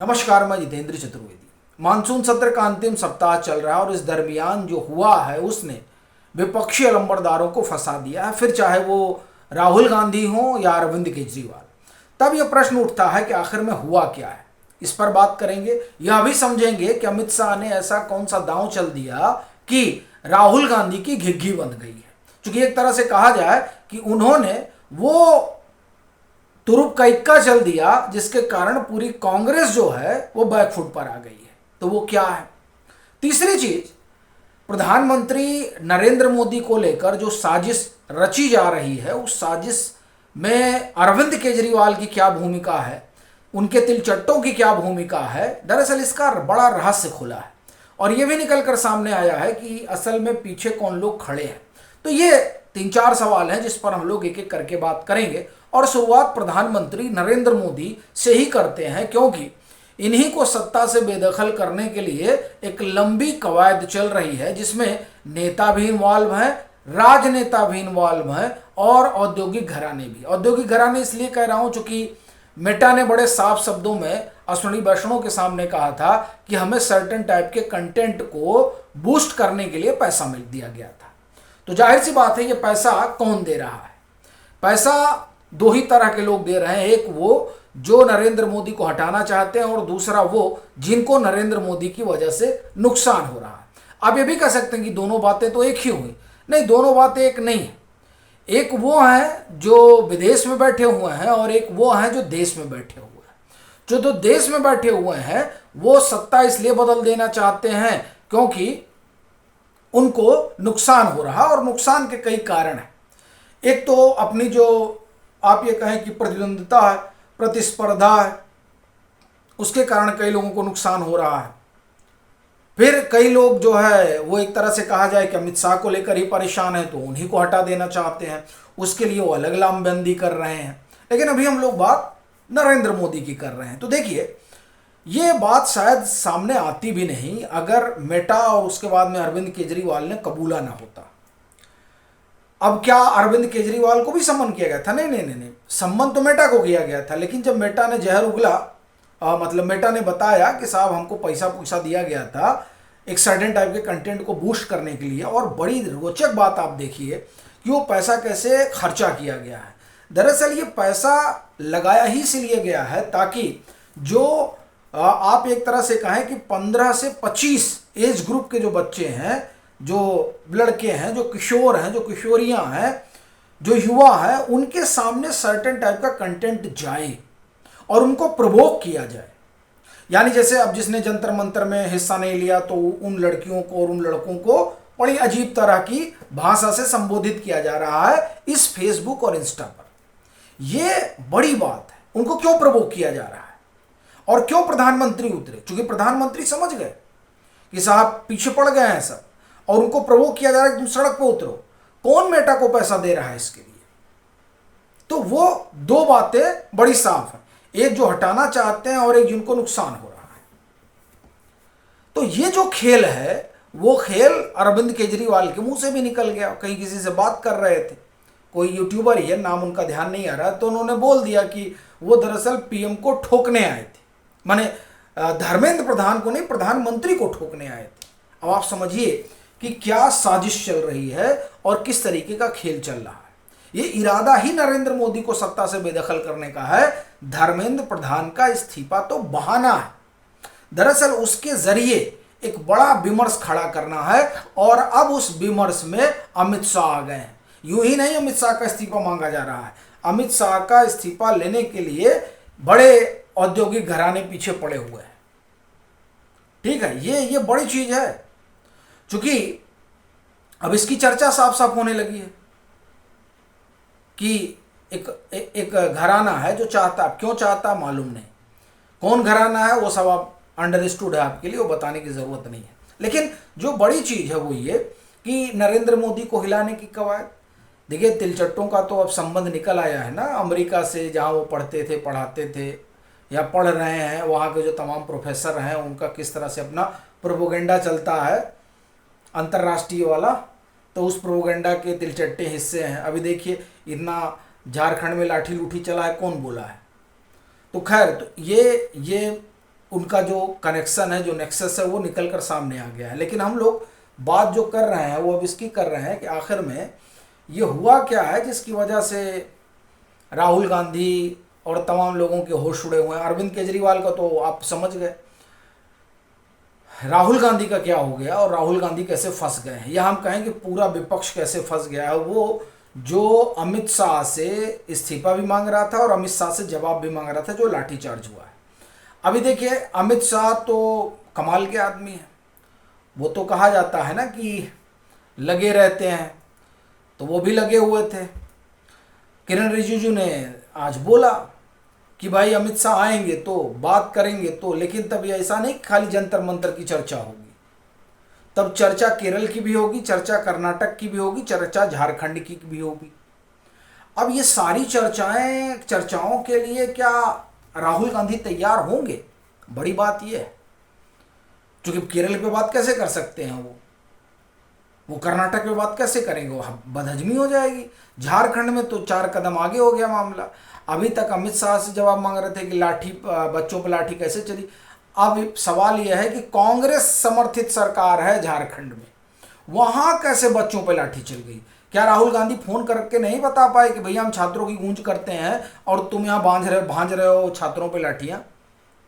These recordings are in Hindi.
नमस्कार, मैं जितेंद्र चतुर्वेदी। मानसून सत्र का अंतिम सप्ताह चल रहा है और इस दरमियान जो हुआ है उसने विपक्षी अलंबरदारों को फंसा दिया है, फिर चाहे वो राहुल गांधी हो या अरविंद केजरीवाल। तब यह प्रश्न उठता है कि आखिर में हुआ क्या है। इस पर बात करेंगे। यह भी समझेंगे कि अमित शाह ने ऐसा कौन सा दांव चल दिया कि राहुल गांधी की घिघी बंध गई है। क्योंकि एक तरह से कहा जाए कि उन्होंने वो तुरुप का इक्का चल दिया जिसके कारण पूरी कांग्रेस जो है वो बैकफुट पर आ गई है। तो वो क्या है? तीसरी चीज, प्रधानमंत्री नरेंद्र मोदी को लेकर जो साजिश रची जा रही है उस साजिश में अरविंद केजरीवाल की क्या भूमिका है, उनके तिलचट्टों की क्या भूमिका है। दरअसल इसका बड़ा रहस्य खुला है और यह भी निकल कर सामने आया है कि असल में पीछे कौन लोग खड़े हैं। तो ये 3-4 सवाल हैं जिस पर हम लोग एक एक करके बात करेंगे और शुरुआत प्रधानमंत्री नरेंद्र मोदी से ही करते हैं, क्योंकि इन्हीं को सत्ता से बेदखल करने के लिए एक लंबी कवायद चल रही है जिसमें नेता भी इन्वॉल्व हैं, राजनेता भी इन्वॉल्व हैं और औद्योगिक घराने भी। औद्योगिक घराने इसलिए कह रहा हूं चूंकि मेटा ने बड़े साफ शब्दों में अश्विनी वैष्णव के सामने कहा था कि हमें सर्टेन टाइप के कंटेंट को बूस्ट करने के लिए पैसा मिल दिया गया था। तो जाहिर सी बात है ये पैसा कौन दे रहा है? पैसा दो ही तरह के लोग दे रहे हैं। एक वो जो नरेंद्र मोदी को हटाना चाहते हैं और दूसरा वो जिनको नरेंद्र मोदी की वजह से नुकसान हो रहा है। आप ये भी कह सकते हैं कि दोनों बातें तो एक ही हुई। नहीं, दोनों बातें एक नहीं है। एक वो है जो विदेश में बैठे हुए हैं और एक वो है जो देश में बैठे हुए हैं। जो तो देश में बैठे हुए हैं वो सत्ता इसलिए बदल देना चाहते हैं क्योंकि उनको नुकसान हो रहा और नुकसान के कई कारण हैं। एक तो अपनी जो आप ये कहें कि प्रतिद्वंदिता है, प्रतिस्पर्धा है, उसके कारण कई लोगों को नुकसान हो रहा है। फिर कई लोग जो है वो एक तरह से कहा जाए कि अमित शाह को लेकर ही परेशान है तो उन्हीं को हटा देना चाहते हैं, उसके लिए वो अलग लामबंदी कर रहे हैं। लेकिन अभी हम लोग बात नरेंद्र मोदी की कर रहे हैं। तो देखिए, ये बात शायद सामने आती भी नहीं अगर मेटा और उसके बाद में अरविंद केजरीवाल ने कबूला ना होता। अब क्या अरविंद केजरीवाल को भी सम्मन किया गया था? नहीं नहीं नहीं नहीं, सम्मन तो मेटा को किया गया था। लेकिन जब मेटा ने जहर उगला, मतलब मेटा ने बताया कि साहब हमको पैसा पूसा दिया गया था एक सर्टेन टाइप के कंटेंट को बूस्ट करने के लिए। और बड़ी रोचक बात आप देखिए कि वो पैसा कैसे खर्चा किया गया है। दरअसल ये पैसा लगाया ही इसलिए गया है ताकि जो आप एक तरह से कहें कि 15 से 25 एज ग्रुप के जो बच्चे हैं, जो लड़के हैं, जो किशोर हैं, जो किशोरियां हैं, जो युवा हैं, उनके सामने सर्टेन टाइप का कंटेंट जाए और उनको प्रवोक किया जाए। यानी जैसे अब जिसने जंतर मंतर में हिस्सा नहीं लिया तो उन लड़कियों को और उन लड़कों को बड़ी अजीब तरह की भाषा से संबोधित किया जा रहा है इस फेसबुक और इंस्टा पर। यह बड़ी बात है। उनको क्यों प्रवोक किया जा रहा है और क्यों प्रधानमंत्री उतरे? क्योंकि प्रधानमंत्री समझ गए कि साहब पीछे पड़ गए हैं सब और उनको प्रवोक किया जा रहा है कि तुम सड़क पर उतरो। कौन मेटा को पैसा दे रहा है इसके लिए? तो वो दो बातें बड़ी साफ है, एक जो हटाना चाहते हैं और एक जिनको नुकसान हो रहा है। तो ये जो खेल है वो खेल अरविंद केजरीवाल के मुंह से भी निकल गया। कहीं किसी से बात कर रहे थे, कोई यूट्यूबर ही है, नाम उनका ध्यान नहीं आ रहा, तो उन्होंने बोल दिया कि वो दरअसल पीएम को ठोकने आए थे। माने धर्मेंद्र प्रधान को नहीं, प्रधानमंत्री को ठोकने आए थे। अब आप समझिए कि क्या साजिश चल रही है और किस तरीके का खेल चल रहा है। ये इरादा ही नरेंद्र मोदी को सत्ता से बेदखल करने का है। धर्मेंद्र प्रधान का इस्तीफा तो बहाना है। दरअसल उसके जरिए एक बड़ा विमर्श खड़ा करना है और अब उस विमर्श में अमित शाह आ गए हैं। यूं ही नहीं अमित शाह का इस्तीफा मांगा जा रहा है। अमित शाह का इस्तीफा लेने के लिए बड़े औद्योगिक घराने पीछे पड़े हुए हैं। ठीक है, ये बड़ी चीज है। चूंकि अब इसकी चर्चा साफ साफ होने लगी है कि एक घराना है जो चाहता, क्यों चाहता मालूम नहीं, कौन घराना है वो सब आप अंडरस्टूड है, आपके लिए वो बताने की जरूरत नहीं है। लेकिन जो बड़ी चीज है वो ये कि नरेंद्र मोदी को हिलाने की कवायद। देखिए, तिलचट्टों का तो अब संबंध निकल आया है ना अमेरिका से, जहां वो पढ़ते थे, पढ़ाते थे या पढ़ रहे हैं। वहां के जो तमाम प्रोफेसर हैं उनका किस तरह से अपना प्रोपोगेंडा चलता है अंतर्राष्ट्रीय वाला, तो उस प्रोपोगेंडा के तिलचट्टे हिस्से हैं। अभी देखिए इतना झारखंड में लाठी लूठी चला है, कौन बोला है? तो खैर, तो ये उनका जो कनेक्शन है, जो नेक्सस है, वो निकल कर सामने आ गया है। लेकिन हम लोग बात जो कर रहे हैं वो अब इसकी कर रहे हैं कि आखिर में ये हुआ क्या है जिसकी वजह से राहुल गांधी और तमाम लोगों के होश उड़े हुए हैं। अरविंद केजरीवाल का तो आप समझ गए, राहुल गांधी का क्या हो गया और राहुल गांधी कैसे फंस गए हैं, या हम कहें कि पूरा विपक्ष कैसे फंस गया है। वो जो अमित शाह से इस्तीफा भी मांग रहा था और अमित शाह से जवाब भी मांग रहा था, जो लाठीचार्ज हुआ है। अभी देखिए, अमित शाह तो कमाल के आदमी हैं। वो तो कहा जाता है ना कि लगे रहते हैं, तो वो भी लगे हुए थे। किरण रिजिजू ने आज बोला कि भाई अमित शाह आएंगे तो बात करेंगे तो, लेकिन तब ये ऐसा नहीं खाली जंतर मंतर की चर्चा होगी, तब चर्चा केरल की भी होगी, चर्चा कर्नाटक की भी होगी, चर्चा झारखंड की भी होगी। अब ये सारी चर्चाओं के लिए क्या राहुल गांधी तैयार होंगे? बड़ी बात ये है, क्योंकि केरल पे बात कैसे कर सकते हैं वो कर्नाटक पे बात कैसे करेंगे? वो बदहजमी हो जाएगी। झारखंड में तो 4 कदम आगे हो गया मामला। अभी तक अमित शाह से जवाब मांग रहे थे कि लाठी, बच्चों पर लाठी कैसे चली। अब सवाल यह है कि कांग्रेस समर्थित सरकार है झारखंड में, वहां कैसे बच्चों पर लाठी चल गई? क्या राहुल गांधी फोन करके नहीं बता पाए कि भैया हम छात्रों की गूंज करते हैं और तुम यहाँ भांज रहे हो छात्रों पे लाठियां?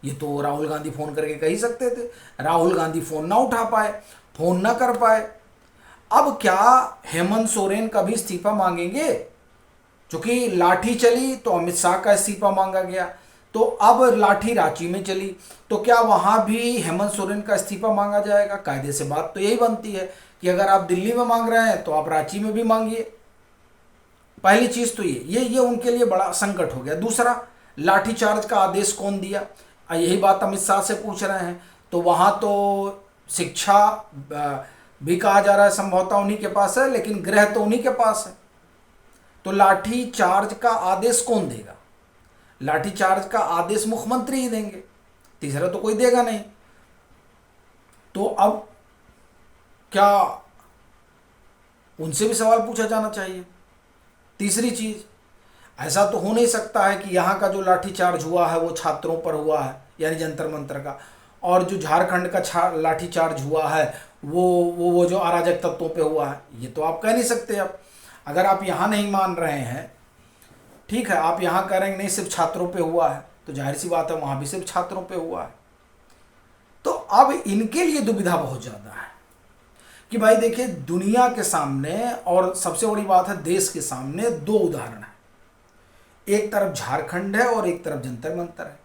ये तो राहुल गांधी फोन करके कह ही सकते थे। राहुल गांधी फोन ना उठा पाए, फोन ना कर पाए। अब क्या हेमंत सोरेन का भी इस्तीफा मांगेंगे? क्योंकि लाठी चली तो अमित शाह का इस्तीफा मांगा गया, तो अब लाठी रांची में चली तो क्या वहां भी हेमंत सोरेन का इस्तीफा मांगा जाएगा? कायदे से बात तो यही बनती है कि अगर आप दिल्ली में मांग रहे हैं तो आप रांची में भी मांगिए। पहली चीज तो ये उनके लिए बड़ा संकट हो गया। दूसरा, लाठीचार्ज का आदेश कौन दिया? यही बात अमित शाह से पूछ रहे हैं। तो वहां तो शिक्षा भी कहा जा रहा है संभवतः उन्हीं के पास है, लेकिन गृह तो उन्हीं के पास है। तो लाठी चार्ज का आदेश कौन देगा? लाठी चार्ज का आदेश मुख्यमंत्री ही देंगे, तीसरा तो कोई देगा नहीं। तो अब क्या उनसे भी सवाल पूछा जाना चाहिए? तीसरी चीज, ऐसा तो हो नहीं सकता है कि यहाँ का जो लाठी चार्ज हुआ है वो छात्रों पर हुआ है, यानी जंतर मंतर का, और जो झारखंड का लाठी चार्ज हुआ है वो जो अराजक तत्वों पे हुआ है। ये तो आप कह नहीं सकते। अब अगर आप यहाँ नहीं मान रहे हैं, ठीक है, आप यहाँ कह रहे हैं नहीं सिर्फ छात्रों पे हुआ है, तो जाहिर सी बात है वहाँ भी सिर्फ छात्रों पे हुआ है। तो अब इनके लिए दुविधा बहुत ज़्यादा है कि भाई देखिए, दुनिया के सामने और सबसे बड़ी बात है देश के सामने 2 उदाहरण है। एक तरफ झारखंड है और एक तरफ जंतर मंतर है।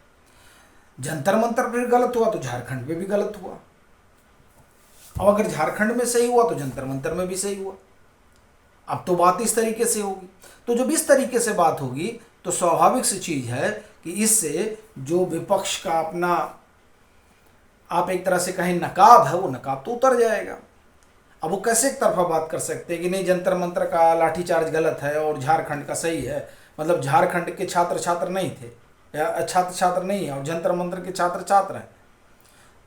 जंतर मंतर पर गलत हुआ तो झारखंड में भी गलत हुआ। अब अगर झारखंड में सही हुआ तो जंतर मंतर में भी सही हुआ। अब तो बात इस तरीके से होगी। तो जब इस तरीके से बात होगी तो स्वाभाविक सी चीज है कि इससे जो विपक्ष का अपना, आप एक तरह से कहें, नकाब है, वो नकाब तो उतर जाएगा। अब वो कैसे एक तरफा बात कर सकते हैं कि नहीं जंतर मंतर का लाठीचार्ज गलत है और झारखंड का सही है? मतलब झारखंड के छात्र नहीं थे, या छात्र नहीं है, और जंतर मंतर के छात्र हैं।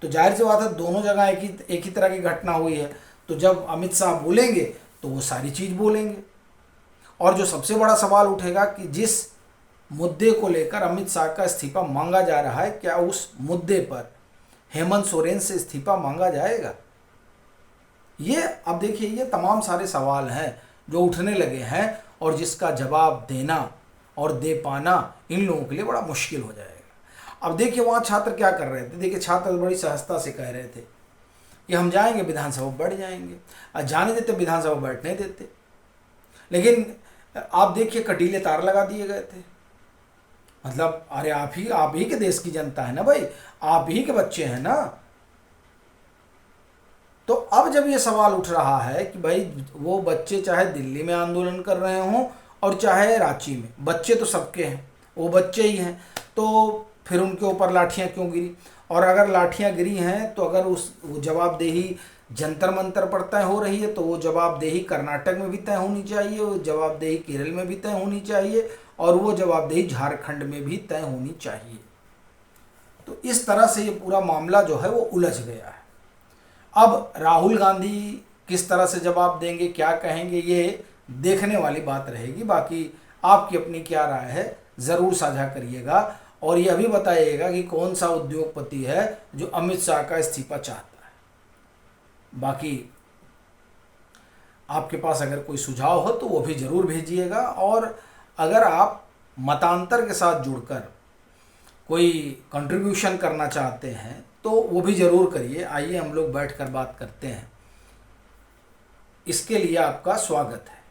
तो जाहिर सी बात है दोनों जगह एक ही तरह की घटना हुई है। तो जब अमित शाह बोलेंगे तो वो सारी चीज़ बोलेंगे। और जो सबसे बड़ा सवाल उठेगा कि जिस मुद्दे को लेकर अमित शाह का इस्तीफा मांगा जा रहा है, क्या उस मुद्दे पर हेमंत सोरेन से इस्तीफा मांगा जाएगा? ये अब देखिए, ये तमाम सारे सवाल हैं जो उठने लगे हैं और जिसका जवाब देना और दे पाना इन लोगों के लिए बड़ा मुश्किल हो जाएगा। अब देखिए वहाँ छात्र क्या कर रहे थे। देखिए छात्र बड़ी सहजता से कह रहे थे कि हम जाएंगे विधानसभा बैठ जाएंगे, जाने देते विधानसभा बैठने देते। लेकिन आप देखिए कटीले तार लगा दिए गए थे। मतलब अरे आप ही के देश की जनता है ना भाई, आप ही के बच्चे हैं ना। तो अब जब ये सवाल उठ रहा है कि भाई वो बच्चे चाहे दिल्ली में आंदोलन कर रहे हों और चाहे रांची में, बच्चे तो सबके हैं, वो बच्चे ही हैं, तो फिर उनके ऊपर लाठियां क्यों गिरी? और अगर लाठियां गिरी हैं तो अगर वो जवाबदेही जंतर मंतर पर तय हो रही है तो वो जवाबदेही कर्नाटक में भी तय होनी चाहिए, वो जवाबदेही केरल में भी तय होनी चाहिए, और वो जवाबदेही झारखंड में भी तय होनी चाहिए। तो इस तरह से ये पूरा मामला जो है वो उलझ गया है। अब राहुल गांधी किस तरह से जवाब देंगे, क्या कहेंगे, ये देखने वाली बात रहेगी। बाकी आपकी अपनी क्या राय है ज़रूर साझा करिएगा। और यह भी बताइएगा कि कौन सा उद्योगपति है जो अमित शाह का इस्तीफा चाहता है। बाकी आपके पास अगर कोई सुझाव हो तो वो भी ज़रूर भेजिएगा, और अगर आप मतांतर के साथ जुड़कर कोई कंट्रीब्यूशन करना चाहते हैं तो वो भी ज़रूर करिए। आइए हम लोग बैठकर बात करते हैं। इसके लिए आपका स्वागत है।